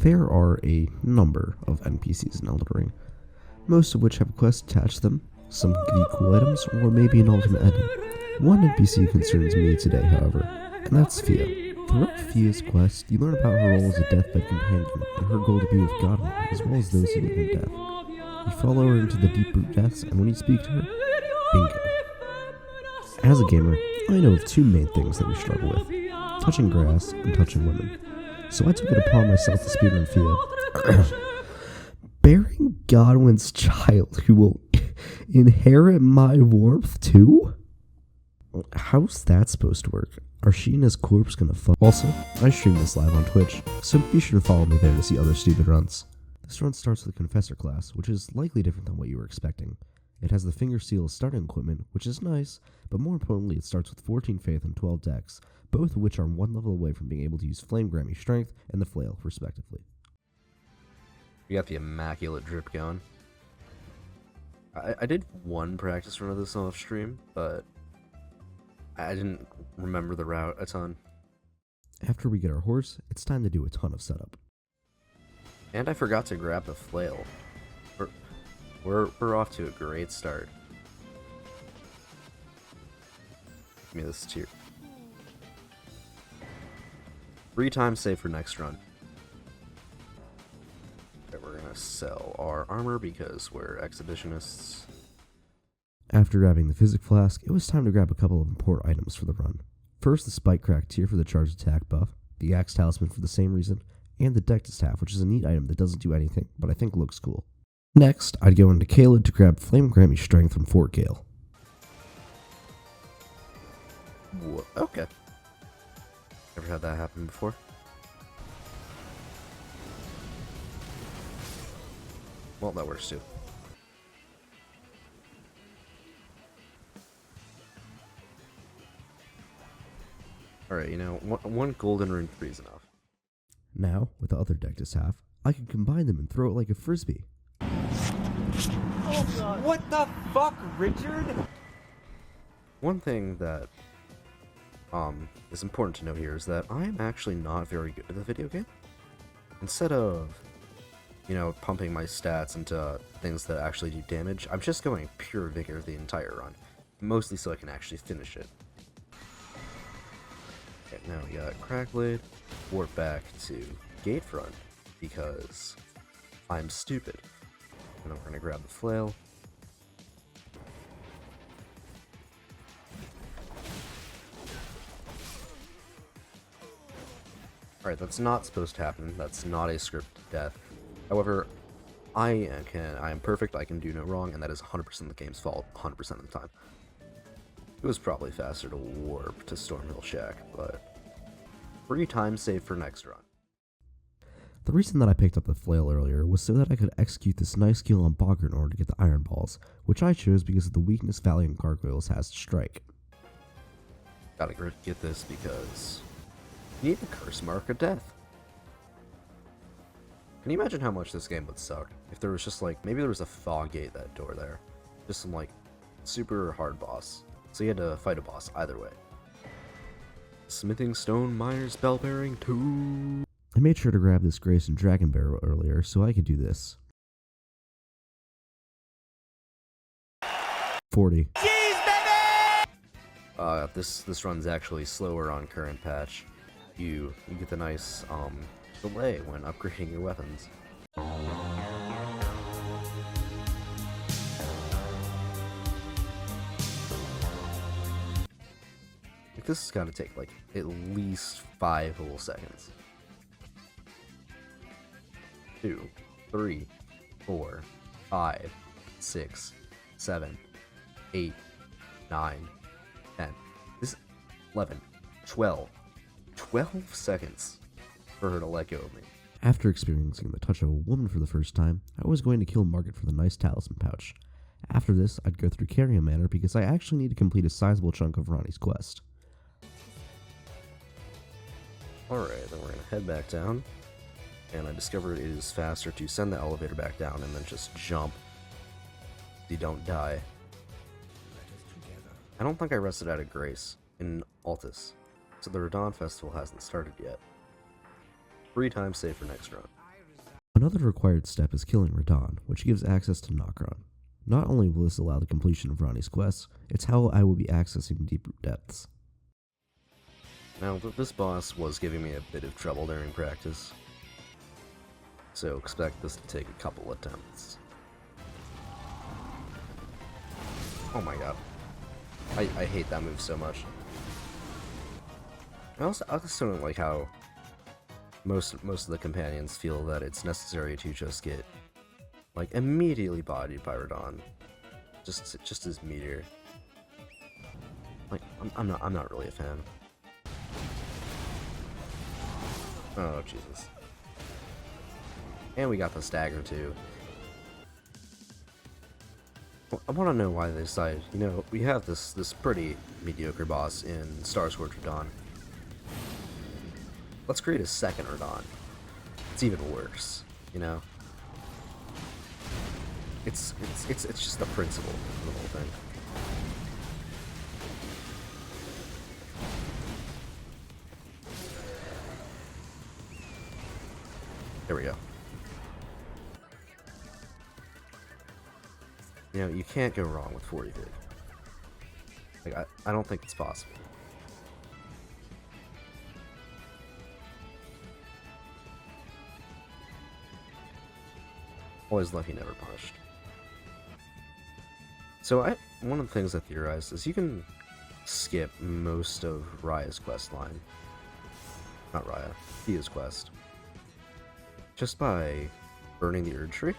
There are a number of NPCs in Elden Ring, most of which have quests attached to them, some give you cool items, or maybe an ultimate ending. One NPC concerns me today, however, and that's Fia. Throughout Fia's quest, you learn about her role as a deathbed companion, and her goal to be with Godwin, as well as those who live in death. You follow her into the deep root depths, and when you speak to her, bingo. As a gamer, I know of two main things that we struggle with: touching grass and touching women. So I took it upon myself to speedrun Fia. Bearing Godwin's child who will inherit my warmth too? How's that supposed to work? Are she and his corpse gonna fuck? Also, I stream this live on Twitch, so be sure to follow me there to see other stupid runs. This run starts with the Confessor class, which is likely different than what you were expecting. It has the Finger Seal as starting equipment, which is nice, but more importantly it starts with 14 Faith and 12 Dex, both of which are one level away from being able to use Flame Grammy Strength and the Flail, respectively. You got the immaculate drip going. I did one practice run of this off stream, but I didn't remember the route a ton. After we get our horse, it's time to do a ton of setup. And I forgot to grab the flail. We're off to a great start. Give me this tier. 3 times save for next run. We're gonna sell our armor because we're exhibitionists. After grabbing the Physic Flask, it was time to grab a couple of important items for the run. First, the Spike Crack tier for the charged attack buff, the Axe Talisman for the same reason, and the Deck Staff, which is a neat item that doesn't do anything, but I think looks cool. Next, I'd go into Caelid to grab Flame Grammy Strength from Fort Gale. Okay. Never had that happen before. Well, that works too. Alright, you know, one golden rune 3 is enough. Now, with the other Deck Staff, I can combine them and throw it like a frisbee. Oh God. What the fuck, Richard? One thing that is important to note here is that I am actually not very good at the video game. Instead of, you know, pumping my stats into things that actually do damage, I'm just going pure vigor the entire run. Mostly so I can actually finish it. Okay, now we got Crackblade, warp back to Gatefront, because I'm stupid. And then we're gonna grab the flail. Alright, that's not supposed to happen. That's not a scripted death. However, I am perfect, I can do no wrong, and that is 100% the game's fault, 100% of the time. It was probably faster to warp to Stormhill Shack, but 3 times save for next run. The reason that I picked up the flail earlier was so that I could execute this nice skill on Bogger in order to get the Iron Balls, which I chose because of the weakness Valiant Gargoyles has to strike. Gotta get this because you need the Curse Mark of Death. Can you imagine how much this game would suck if there was just like, maybe there was a fog gate that door there, just some like super hard boss, so you had to fight a boss either way. Smithing Stone Miner's Bell Bearing 2. I made sure to grab this Grayson Dragon Barrel earlier so I could do this. 40. Jeez, baby! This run's actually slower on current patch. You get the nice delay when upgrading your weapons. Like, this has got to take like at least 5 whole seconds. 2, 3, 4, 5, 6, 7, 8, 9, 10. This 11, 12 seconds for her to let go of me. After experiencing the touch of a woman for the first time, I was going to kill Margaret for the nice talisman pouch. After this, I'd go through Carrion Manor because I actually need to complete a sizable chunk of Ronnie's quest. Alright, then we're gonna head back down. And I discovered it is faster to send the elevator back down and then just jump so you don't die. I don't think I rested out of Grace in Altus, so the Radon Festival hasn't started yet. 3 times save for next run. Another required step is killing Radon, which gives access to Nokron. Not only will this allow the completion of Ronnie's quests, it's how I will be accessing deeper depths. Now, this boss was giving me a bit of trouble during practice, so expect this to take a couple attempts. Oh my god. I hate that move so much. I also don't like how most of the companions feel that it's necessary to just get like immediately bodied by Radon, just as meteor. Like I'm not really a fan. Oh Jesus! And we got the stagger too. Well, I want to know why they decided. You know, we have this pretty mediocre boss in Star Scorch Radon. Let's create a second Radon. It's even worse, you know? It's just the principle of the whole thing. There we go. You know, you can't go wrong with 40 vid. Like, I don't think it's possible. Always lucky, never punished. So one of the things I theorized is you can skip most of Raya's quest line. Not Raya, Thea's quest. Just by burning the Urge Tree.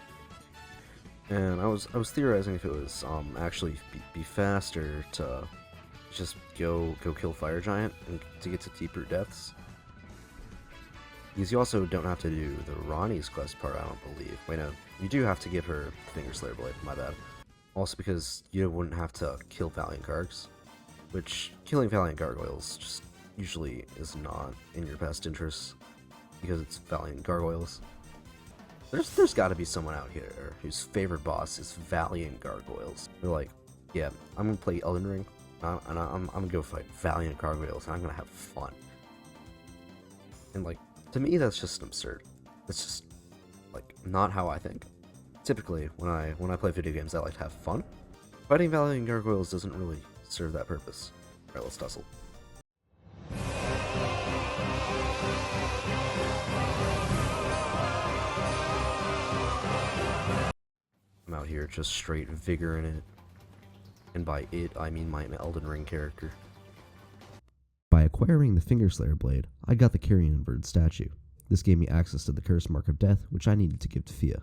And I was theorizing if it was actually be faster to just go kill Fire Giant and to get to deeper depths. Because you also don't have to do the Ronnie's quest part, I don't believe. Wait, no. You do have to give her Finger Slayer Blade, my bad. Also because you wouldn't have to kill Valiant Gargs. Which, killing Valiant Gargoyles just usually is not in your best interest. Because it's Valiant Gargoyles. There's gotta be someone out here whose favorite boss is Valiant Gargoyles. They're like, yeah, I'm gonna play Elden Ring, and I'm gonna go fight Valiant Gargoyles, and I'm gonna have fun. And like, to me, that's just absurd. It's just like not how I think. Typically, when I play video games, I like to have fun. Fighting Valiant Gargoyles doesn't really serve that purpose. Alright, let's tussle. I'm out here just straight vigor in it. And by it, I mean my Elden Ring character. By acquiring the Finger Slayer Blade, I got the Carrion Bird statue. This gave me access to the Curse Mark of Death, which I needed to give to Fia.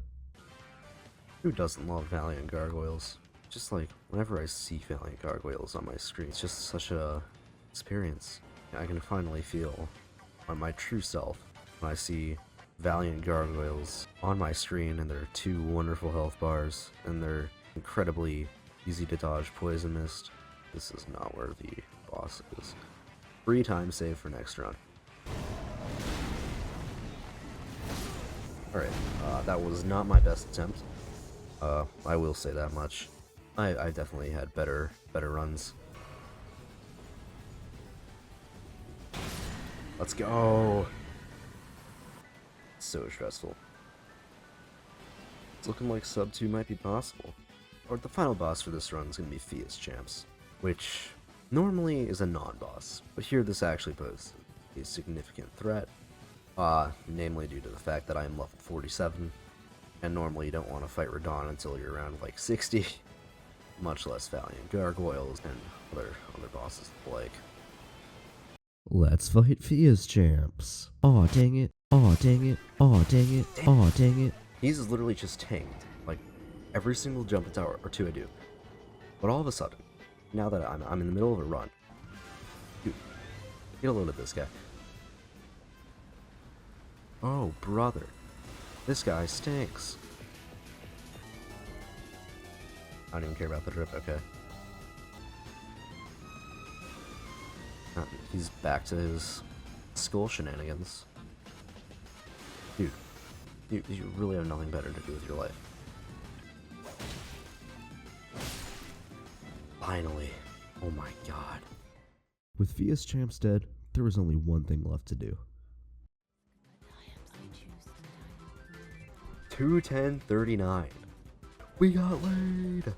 Who doesn't love Valiant Gargoyles? Just like, whenever I see Valiant Gargoyles on my screen, it's just such a experience. I can finally feel on my true self when I see Valiant Gargoyles on my screen and their 2 wonderful health bars and their incredibly easy to dodge Poison Mist. This is not where the boss is. Free time save for next run. Alright, that was not my best attempt. I will say that much. I definitely had better runs. Let's go! So stressful. It's looking like sub 2 might be possible. Or the final boss for this run is going to be Fia's Champs, which normally is a non-boss, but here this actually poses a significant threat, namely due to the fact that I am level 47, and normally you don't want to fight Radon until you're around like 60, much less Valiant Gargoyles and other bosses like. Let's fight Fia's Champs. Aw, dang it. Aw, dang it. Aw, dang it. Aw, dang it. He's literally just tanked, like, every single jump attack or 2 I do. But all of a sudden, now that I'm in the middle of a run, dude, get a load of this guy. Oh, brother. This guy stinks. I don't even care about the drip, okay. He's back to his skull shenanigans. Dude, you really have nothing better to do with your life. Finally. Oh my god. With Fia's Champs dead, there was only one thing left to do. 2:10:39. We got laid.